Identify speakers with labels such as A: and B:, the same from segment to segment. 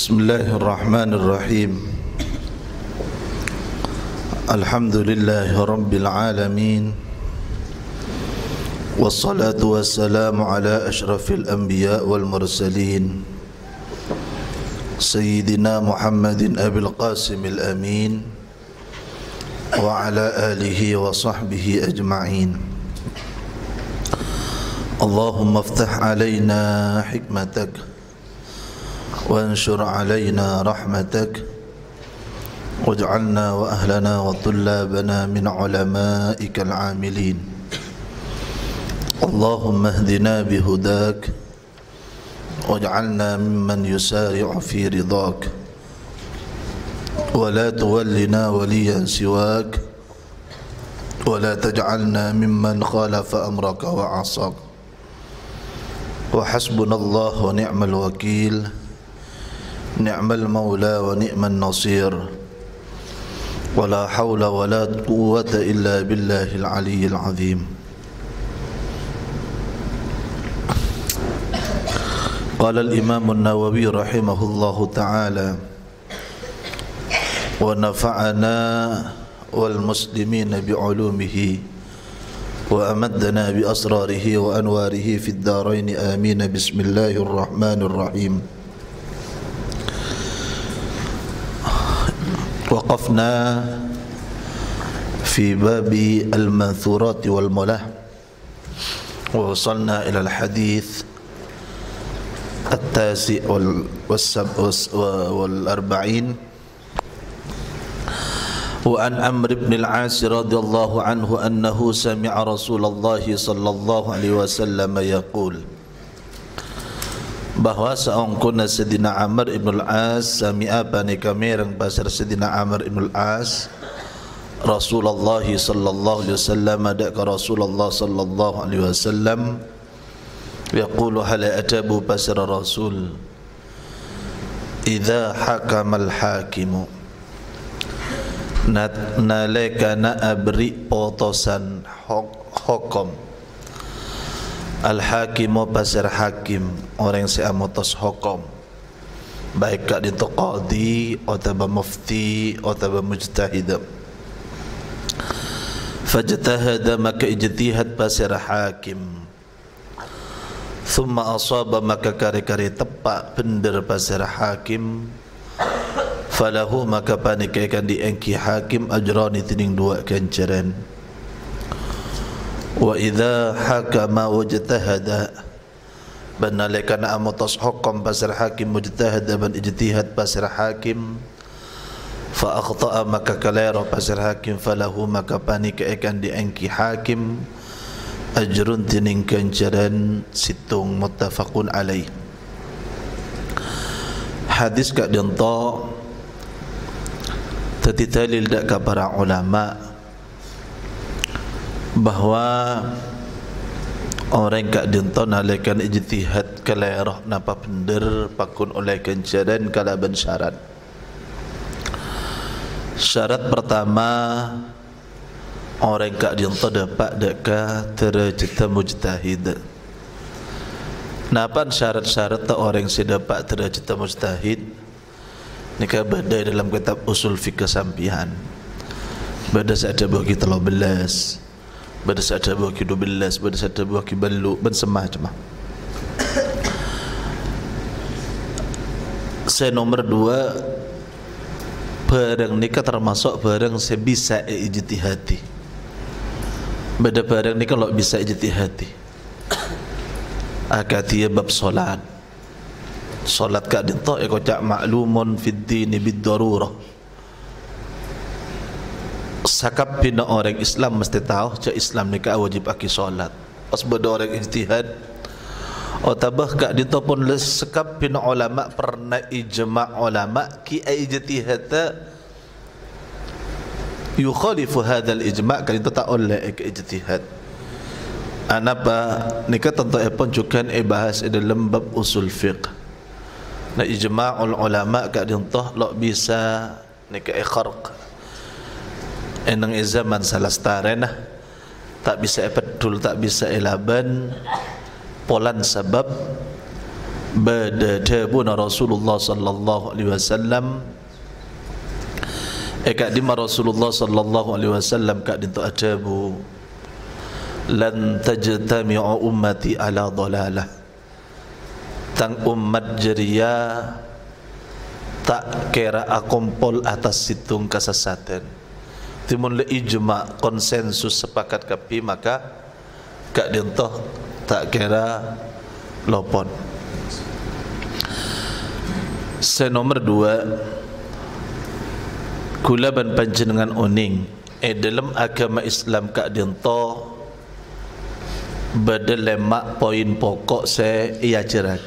A: Bismillahirrahmanirrahim. Alhamdulillahi rabbil alamin. Wassalatu wassalamu ala ashrafil anbiya wal mursalin Sayyidina Muhammadin abil qasimil amin wa ala alihi wa sahbihi ajma'in. Allahumma aftah alayna hikmatak وانشر علينا رحمتك واجعلنا وأهلنا وطلابنا من علمائك العاملين. اللهم اهدنا بهداك واجعلنا ممن يسارع في رضاك ولا تولنا وليا سواك ولا تجعلنا ممن خالف أمرك وعصاك. وحسبنا الله ونعم الوكيل نعم المولى ونعم النصير ولا حول ولا قوة إلا بالله العلي العظيم. قال الإمام النووي رحمه الله تعالى ونفعنا والمسلمين بعلومه وأمدنا بأسراره وأنواره في الدارين آمين. بسم الله الرحمن الرحيم. وقفنا في باب المنثورات والملاه ووصلنا إلى الحديث التاسع والأربعين. وعن عمرو بن العاص رضي الله عنه أنه سمع رسول الله صلى الله عليه وسلم يقول bahwa seongkuna Sayyidina Amr ibn al-As sami'a bani kamirang pasar Sayyidina Amr ibn al-As Rasulullah sallallahu alaihi wasallam adaka Rasulullah sallallahu alaihi wasallam yaqulu hala atabu pasar Rasul idza hakama al-hakimu nalika na abri potosan hukum al-hakimu pasar hakim orang yang amutus hukum baik kat di qadi atau mufti atau mujtahid fajtahada maka ijtihad pasar hakim thumma asaba maka kari-kari tepat bener pasar hakim falahu maka panikaikan diengki hakim ajrani tining dua ganjaran. Wa idza hakama wajtahada banalika na amutas hukum pasar hakim mujtahada ban ijtihad pasar hakim fa akhta'a maka kalero pasar hakim falahu maka panikaikan diengki hakim ajrun tining ganjaran situng muttafaqun alaih. Hadis kak dento tadi dalil dak ka para ulama bahwa orang kak dinto nalekan ijtihad kalerah napa bener pakun oleh ganjaran kalaban syarat. Syarat pertama orang kak dinto dapat deka derajat mujtahid. Napa syarat-syarat ta orang si dapat derajat mujtahid? Nika badai dalam kitab usul fikih sampihan. Bada saja bagi 13. Pada saat ada buah 12, pada saat ada buah balu ben semacam. Saya nomor 2 barang nikah termasuk barang saya bisa ijtihadi. Beda barang nikah kalau bisa ijtihadi. Akatia bab solat. Solat kak dinto eko cak maklumun fid dini bid darurah. Sakap bina orang Islam mesti tahu cak Islam nikah wajib aki solat. Pas beda orang ijtihad otabah kak dito pun sekap bina ulama pernah ijma' ulama ki ijtihad yukhalifu hadzal ijma' kan itu tak oleh ijtihad. Anapa nikah tentu pun juga bahas dalam bab usul fiqh. Na ijma'ul ulama kak dito lo bisa nikah kharq enang zaman salastaren tak bisa pedul tak bisa elaban polan sebab Badadabuna Rasulullah sallallahu alaihi wasallam kak di Rasulullah sallallahu alaihi wasallam kak dintu adabu lan tajtami'u ummati ala dhalalah tang umat jeria tak kira akumpul atas situng kesesatan timun le ijma konsensus sepakat kapi maka kak dintu tak kira lopon. Senomor 2 kula ban panjenengan uning dalam agama Islam kak dinto bedelemak poin pokok saya ia cerak.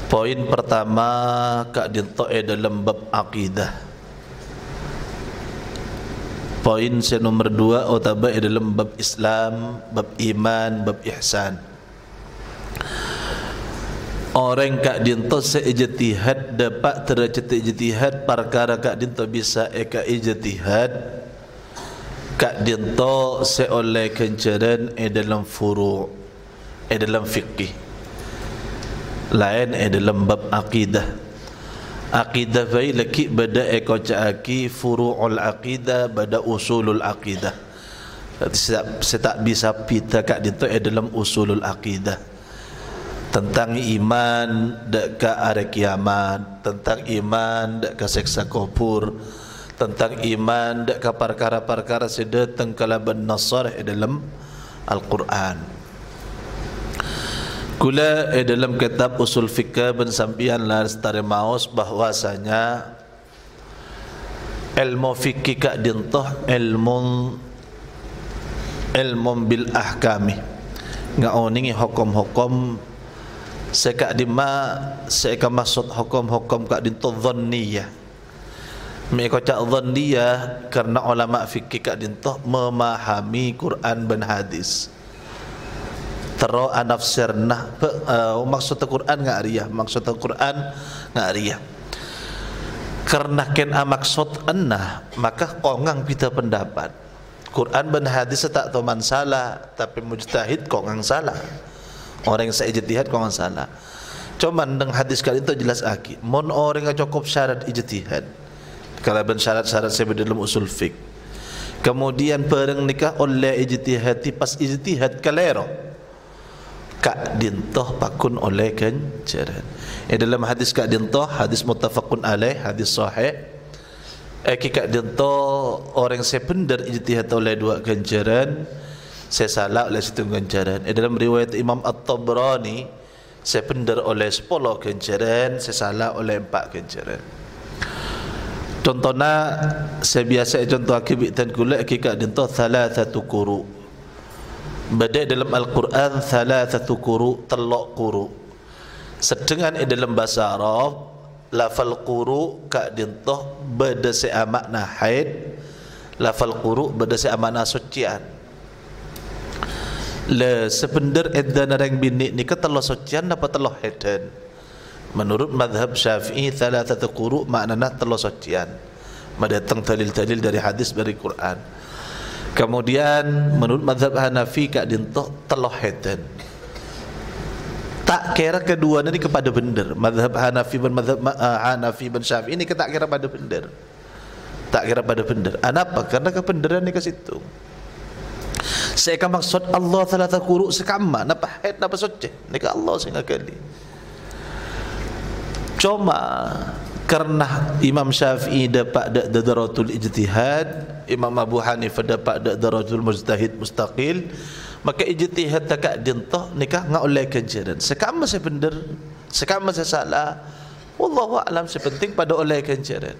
A: Poin pertama kak dinto dalam bab akidah. Poin nomor 2 otaba dalam bab Islam, bab iman, bab ihsan. Orang kak dinto seijtihad dapat derajat ijtihad perkara kak dinto bisa eka ijtihad kak dinto seoleh kencaran dalam furu' dalam fikih lain dalam bab akidah. Akidah bayi laki bada eko caaki furu'ul akidah bada usulul akidah. Saya tak bisa pita kak dinto dalam usulul akidah tentang iman dak ka hari kiamat, tentang iman dak ka seksa kubur, tentang iman dak ka perkara-perkara sedatang kalaban nasarh dalam Al-Quran. Kula dalam kitab usul fikih ben sampian lah setare maos bahwasanya ilmu fikih kak dintoh ilmu bil ahkami ngaoningi hukum-hukum sekak dima seka maksud hukum-hukum kak dinto dhanniyah. Mereka cak dhanniyah karena ulama fikih kak dinto memahami Quran dan hadis. Tero anafsirna maksud Quran ngariyah, maksud Quran ngariyah. Karena ken maksud annah maka kongang pita pendapat. Quran dan hadis tak toman salah tapi mujtahid kongang salah. Orang yang ijtihad kau salah. Cuman dengan hadis kali itu jelas aki. Mon orang yang cukup syarat ijtihad. Kalau ben syarat-syarat saya dalam usul fik. Kemudian pereng nikah oleh ijtihad pas ijtihad kalero. Kak dintoh pakun oleh kencaran. Dalam hadis kak dintoh hadis muttafaqun alaih hadis sahih. Kak dintoh orang saya pendar ijtihad oleh dua kencaran. Saya salah oleh satu ganjaran. Dalam riwayat Imam At-Tabrani saya pendar oleh 10 ganjaran, saya salah oleh 4 ganjaran. Contohnya saya biasa contoh akibitan kula kika dinto thalathatu quru. Badai dalam Al-Quran thalathatu quru telok quru. Sedangkan dalam bahasa Arab lafal quru kak dinto beda se makna haid, lafal quru beda se makna sucian. Le sebenar edan orang bini ni ke telah sucian apa telah edan. Menurut madhab Syafi'i thalathatu quru maknanya telah sucian. Mendatang dalil-dalil dari hadis dari Quran. Kemudian menurut madhab Hanafi kak dinto telah edan. Tak kira kedua ni kepada benar. Madhab Hanafi dan Syafi'i ni tak kira pada benar. Tak kira pada benar. Kenapa? Karena kebenaran ni ke situ. Saya kan maksud Allah thalatha quru sekama napa haid napa suci nika Allah sehingga kali. Cuma karena Imam Syafi'i dapat darajatul ijtihad, Imam Abu Hanifah dapat darajatul mujtahid mustaqil, maka ijtihad tak dintoh nikah ngak oleh kencaran. Sekama saya benar, sekama saya salah. Wallahu a'lam sepenting pada oleh kencaran.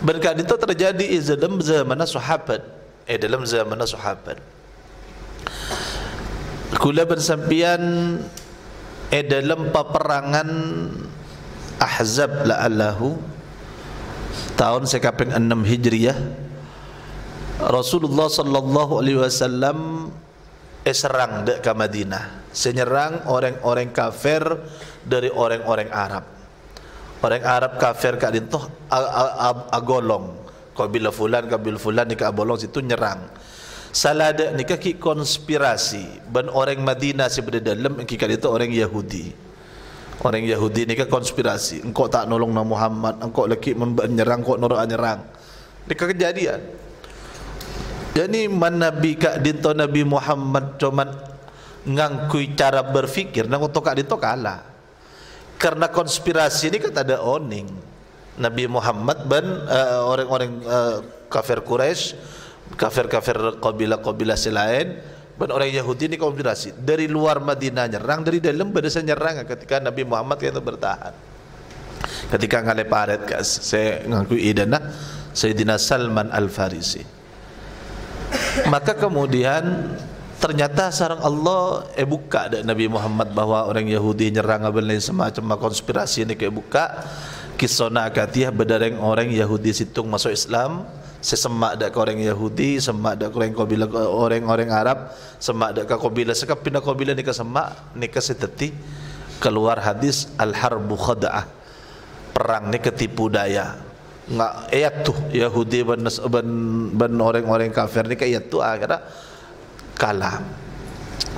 A: Berkat itu terjadi dalam zaman sahabat. Dalam zaman sahabat. Kula bersampian dalam peperangan Ahzab la'allahu tahun sekaping 6 Hijriyah Rasulullah sallallahu alaihi wasallam serang ke Madinah, senyerang orang-orang kafir dari orang-orang Arab. Orang Arab kafir kak dintoh agolong kabilah fulan ni kak abolong situ nyerang. Salah ada ni kaki konspirasi ban orang Madinah sebenarnya dalam kika itu orang Yahudi. Orang Yahudi ni kan konspirasi. Engkau tak nolong Nabi Muhammad, engkau lagi menyerang, engkau norok nyerang. Ini kan kejadian. Jadi Nabi kak dinto Nabi Muhammad cuman ngangkui cara berfikir, nang untuk kak dinto kalah. Karena konspirasi ini kan ada oning. Nabi Muhammad dan orang-orang kafir Quraisy, kafir-kafir kabilah-kabilah selain, dan orang Yahudi ini konspirasi. Dari luar Madinah nyerang, dari dalam berdasar nyerang ketika Nabi Muhammad itu bertahan. Ketika ngalai paret saya ngakui idana Sayyidina Salman Al-Farisi. Maka kemudian ternyata sarang Allah buka dak Nabi Muhammad bahwa orang Yahudi nyerang abel semacam konspirasi ini buka. Kisona akatiyah berdareng orang Yahudi situng masuk Islam, sesemak dak orang Yahudi, semak dak orang kabilah orang Arab, semak dak kabilah sekap pindah kabilah nikah semak nikah seteti keluar hadis al-harbu khada'ah, perang ni ketipu daya. Nggak ayat tuh Yahudi ban orang-orang kafir ni ayat tuh akhirnya kalah.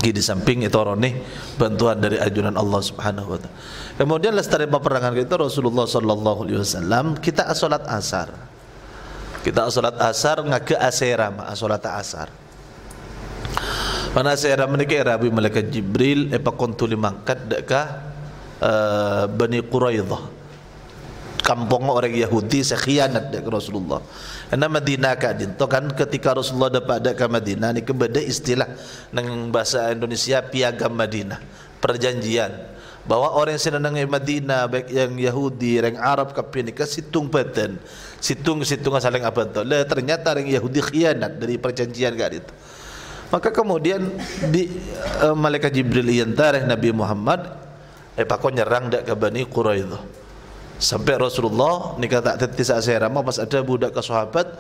A: Di samping itu orang ni bantuan dari ajunan Allah Subhanahu wa taala. Kemudian lestari peperangan kita Rasulullah sallallahu alaihi wasallam kita salat asar. Kita salat asar ngake asera ma salat asar. Mana asera menika Rabi malaikat Jibril pakontu limangkat dekat Bani Quraidah. Kampung orang Yahudi sekhianat dekat Rasulullah. Karena Madinah kadin to kan ketika Rasulullah dapat dekat Madinah ni kebeda istilah nang bahasa Indonesia piagam Madinah, perjanjian bahwa orang yang senang Madinah baik yang Yahudi, orang Arab kapin ni situng paten, situng saling apa tu. Ternyata orang Yahudi khianat dari perjanjian kadin itu. Maka kemudian di malaikat Jibril yantareh Nabi Muhammad pakon nyerang dak ke Bani Quraidah. Sampai Rasulullah ni kata tetis asyrama pas ada budak ke sahabat,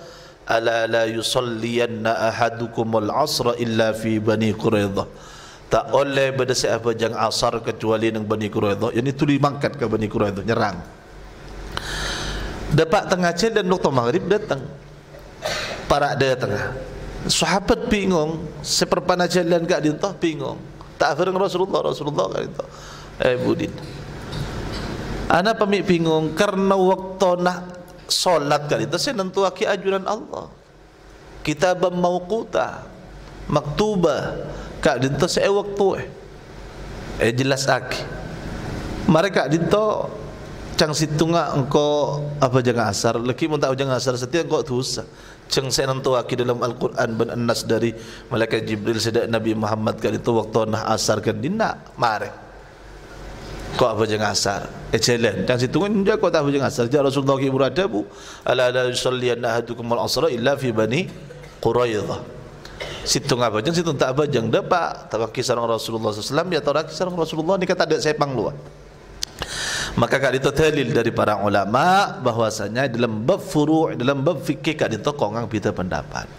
A: ala la yusalliyanna ahadukumul asra illa fi Bani Quraidah. Tak oleh berdasar apa jang asar kecuali nang Bani Quraidah. Yang itu dimangkat ke Bani Quraidah nyerang. Dapat tengah cil dan waktu maghrib datang. Para dia tengah. Sahabat bingung, seperpana jalan kak dintah bingung. Tak fireng Rasulullah kak dintah. Budin. Ana pamik bingung karena waktu nak solat kali itu saya nentu aki ajuran Allah. Kitab mauquta, maktubah. Kak dinto saya waktu jelas aki. Mereka dinto cang situnga engkau apa jangan asar. Laki mun tak jangan asar setiap engkau dosa. Cang saya nentu aki dalam Al-Quran ben An-Nas dari malaikat Jibril sedak Nabi Muhammad kali itu waktu nak asar kan dina mare. Kau apa jangan asar? Jalan. Dan situ kan dia kau tak apa jangan asar. Jadi Rasulullah ki berada bu, ala la yusalliyanna ahadukum al-asra illa fi Bani Quraidah. Situ apa jangan situ tak apa jangan dapat. Tak kisah Rasulullah SAW ya tahu kisah Rasulullah ni kata ada sepang luar. Maka kak itu dalil dari para ulama bahwasanya dalam bab furu' dalam bab fikih kak itu kongang pita pendapat.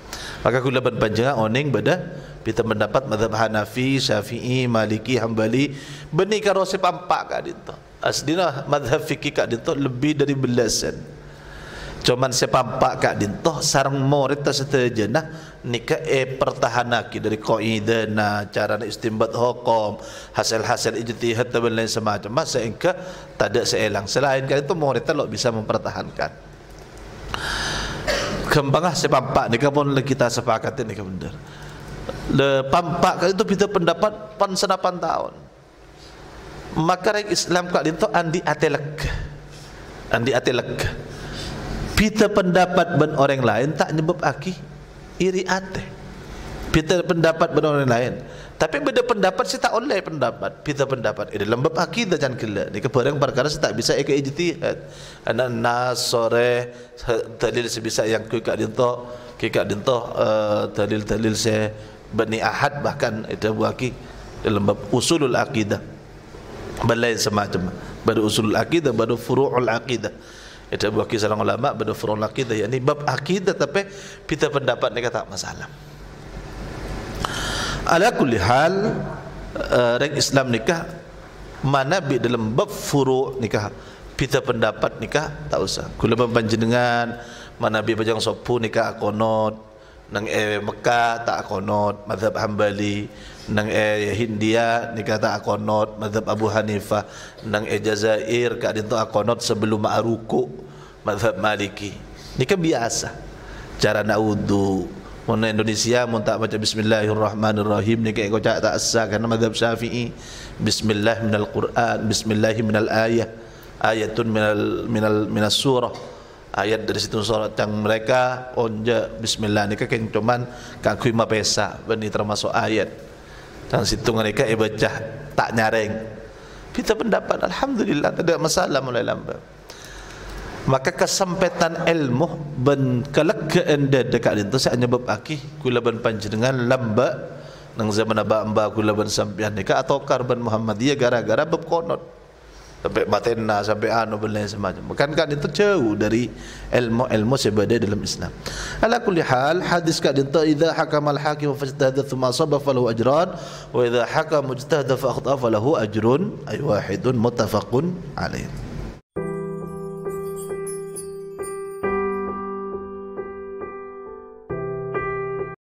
A: Maka kula berpanjang oning beda pita pendapat mazhab Hanafi, Syafi'i, Maliki, Hambali beni karo sepampak kak itu. Asdina mazhab fikih kak itu lebih dari belasan. Cuman sepampak kak itu sarang murid setajana nikah pertahanaki dari qaidana cara istinbat hukum hasil-hasil ijtihad dan lain semacam sehingga tak ada seelang selain kan itu murid lo bisa mempertahankan. Kembanglah sepampak nikah pun kita sepakati nikah benar. Le pampak itu kita pendapat pan senapan tahun. Maka Islam kak itu andi atelek. Kita pendapat ben orang lain tak nyebab aki iri ate. Kita pendapat ben orang lain. Tapi beda pendapat saya tak oleh pendapat. Kita pendapat dalam bab akidah jangan kela. Ni keperang perkara saya tak bisa ikut ijtihad. Anak nas sore dalil sebisa yang kak dinto dalil saya Bani Ahad bahkan itu buaki dalam bab usulul akidah. Balai semacam. Baru usulul akidah, baru furu'ul akidah. Itu buat kisah ulama pada furu'ul akidah yakni bab akidah tapi kita pendapat ni kata masalah. Ala kulli hal orang Islam nikah mana bi dalam bab furu' nikah kita pendapat nikah tak usah. Kula panjenengan mana bi bajang sopu nikah akonot nang Mekah tak konot mazhab Hambali, nang Hindia ni kata akonot mazhab Abu Hanifah, nang Jazair ka dinto akonot sebelum ma'ruku mazhab Maliki. Ni kan biasa cara nak wudu. Mun Indonesia mun tak baca bismillahirrahmanirrahim ni kek kau cak tak sah karena mazhab Syafi'i bismillah minal Quran, bismillah minal ayah, ayatun minas surah, ayat dari situ surat yang mereka onja bismillah ni kan cuman kakui mapesa bani termasuk ayat dan situ mereka baca tak nyareng. Kita pendapat alhamdulillah tak ada masalah mulai lambat. Maka kesempetan ilmu ben kelegaan dekat itu saya nyebab aki kula ben panjenengan lamba nang zaman aba-amba kula ben sampean nika atau karban Muhammadiyah gara-gara bab konot sampai batena sampai anu ben lain semacam. Bukan kan itu jauh dari ilmu sebada dalam Islam. Ala kulli hal hadis ka dinta idza hakama al-hakim fa ijtahada thumma asaba falahu ajran wa idza hakama mujtahada fa akhta falahu ajrun ay wahidun muttafaqun alaih.